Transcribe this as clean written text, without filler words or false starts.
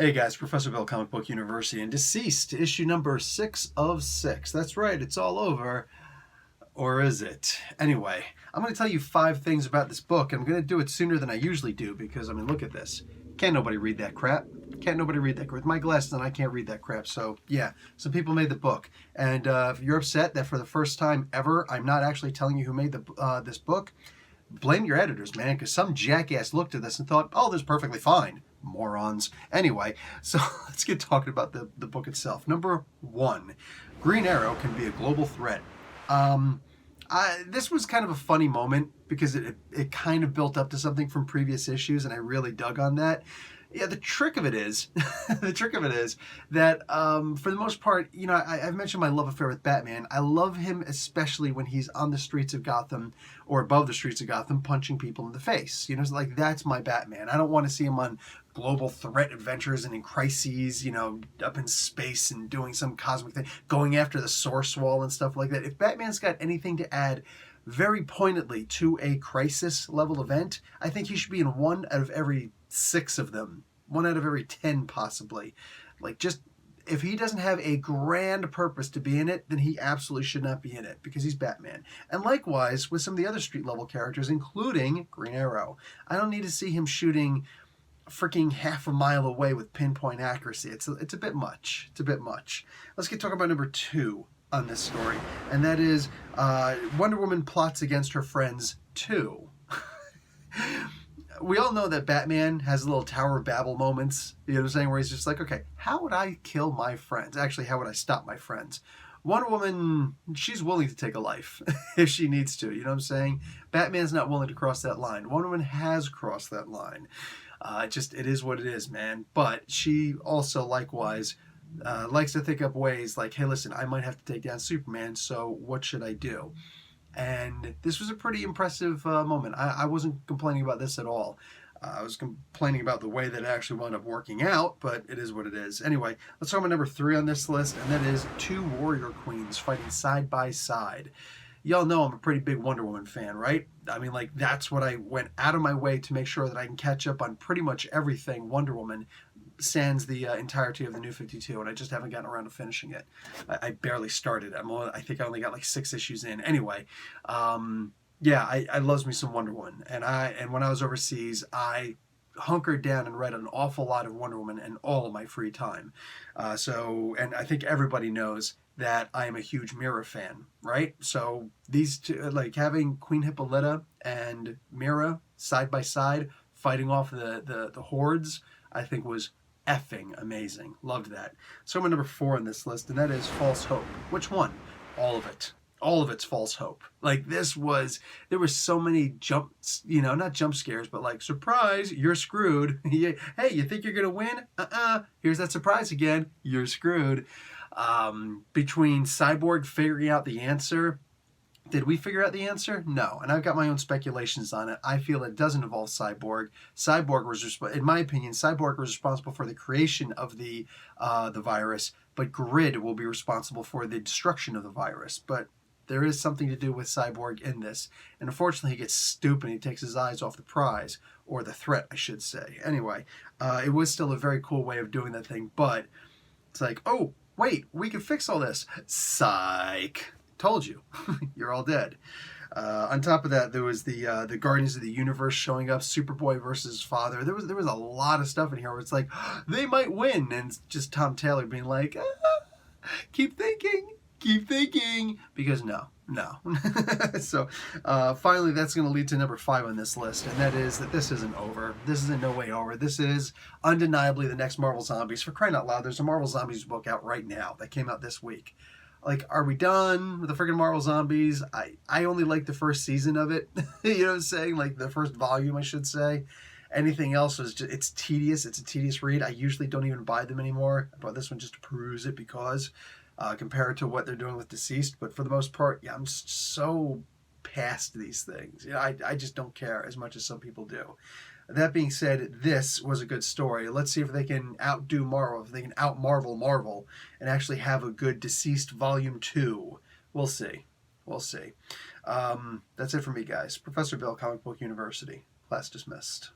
Hey guys, Professor Bill, Comic Book University, and DCeased, issue number 6 of 6. That's right, it's all over. Or is it? Anyway, I'm going to tell you 5 things about this book, and I'm going to do it sooner than I usually do because, I mean, look at this. Can't nobody read that crap. Can't nobody read that crap. With my glasses on, I can't read that crap. So, yeah, some people made the book. And if you're upset that for the first time ever, I'm not actually telling you who made this book, blame your editors, man, because some jackass looked at this and thought, oh, this is perfectly fine. Morons. Anyway, so let's get talking about the book itself. Number 1, Green Arrow can be a global threat. This was kind of a funny moment because it kind of built up to something from previous issues, and I really dug on that. Yeah, the trick of it is, that for the most part, you know, I've mentioned my love affair with Batman. I love him especially when he's on the streets of Gotham or above the streets of Gotham punching people in the face. You know, it's like that's my Batman. I don't want to see him on global threat adventures and in crises, you know, up in space and doing some cosmic thing, going after the Source Wall and stuff like that. If Batman's got anything to add very pointedly to a crisis level event, I think he should be in one out of every 6 of them, 1 out of every 10 possibly. Like, just if he doesn't have a grand purpose to be in it, then he absolutely should not be in it because he's Batman. And likewise with some of the other street level characters, including Green Arrow. I don't need to see him shooting freaking half a mile away with pinpoint accuracy. It's a bit much. It's a bit much. Let's get talking about number 2 on this story, and that is Wonder Woman plots against her friends 2. We all know that Batman has little Tower of Babel moments, you know what I'm saying, where he's just like, okay, how would I kill my friends? Actually, how would I stop my friends? Wonder Woman, she's willing to take a life if she needs to, you know what I'm saying? Batman's not willing to cross that line. Wonder Woman has crossed that line. It is what it is, man. But she also, likewise, likes to think up ways like, hey, listen, I might have to take down Superman, so what should I do? And this was a pretty impressive moment. I wasn't complaining about this at all. I was complaining about the way that it actually wound up working out, but it is what it is. Anyway, let's talk about number 3 on this list, and that is 2 warrior queens fighting side by side. Y'all know I'm a pretty big Wonder Woman fan, right? I mean, like, that's what I went out of my way to make sure that I can catch up on pretty much everything Wonder Woman, sans the entirety of the New 52, and I just haven't gotten around to finishing it. I barely started. I think I only got like 6 issues in. Anyway, yeah, I loves me some Wonder Woman, and when I was overseas, I hunkered down and read an awful lot of Wonder Woman in all of my free time. And I think everybody knows that I am a huge Mira fan, right? So these two, like having Queen Hippolyta and Mira side by side fighting off the hordes, I think was effing amazing. Loved that. So I'm at number 4 on this list, and that is False Hope. Which one? All of it. All of it's false hope. Like, there were so many jumps, you know, not jump scares, but like, surprise, you're screwed. Hey, you think you're going to win? Here's that surprise again. You're screwed. Between Cyborg figuring out the answer, did we figure out the answer? No. And I've got my own speculations on it. I feel it doesn't involve Cyborg. In my opinion, Cyborg was responsible for the creation of the virus, but Grid will be responsible for the destruction of the virus. But there is something to do with Cyborg in this. And unfortunately, he gets stupid and he takes his eyes off the prize, or the threat, I should say. Anyway, it was still a very cool way of doing that thing, but it's like, oh, wait, we can fix all this. Psych. Told you. You're all dead. On top of that, there was the Guardians of the Universe showing up, Superboy versus Father. There was a lot of stuff in here where it's like, they might win, and it's just Tom Taylor being like, keep thinking, because no. So finally, that's going to lead to number 5 on this list, and that is that this isn't over. This is in no way over. This is undeniably the next Marvel Zombies. For crying out loud, there's a Marvel Zombies book out right now that came out this week. Like, are we done with the freaking Marvel Zombies? I only like the first season of it. You know what I'm saying? Like, the first volume, I should say. Anything else is just, it's tedious. It's a tedious read. I usually don't even buy them anymore. I bought this one just to peruse it because, compared to what they're doing with DCeased. But for the most part, yeah, I'm just so past these things. You know, I just don't care as much as some people do. That being said, this was a good story. Let's see if they can outdo Marvel, if they can out-Marvel Marvel, and actually have a good DCeased Volume 2. We'll see. We'll see. That's it for me, guys. Professor Bill, Comic Book University. Class dismissed.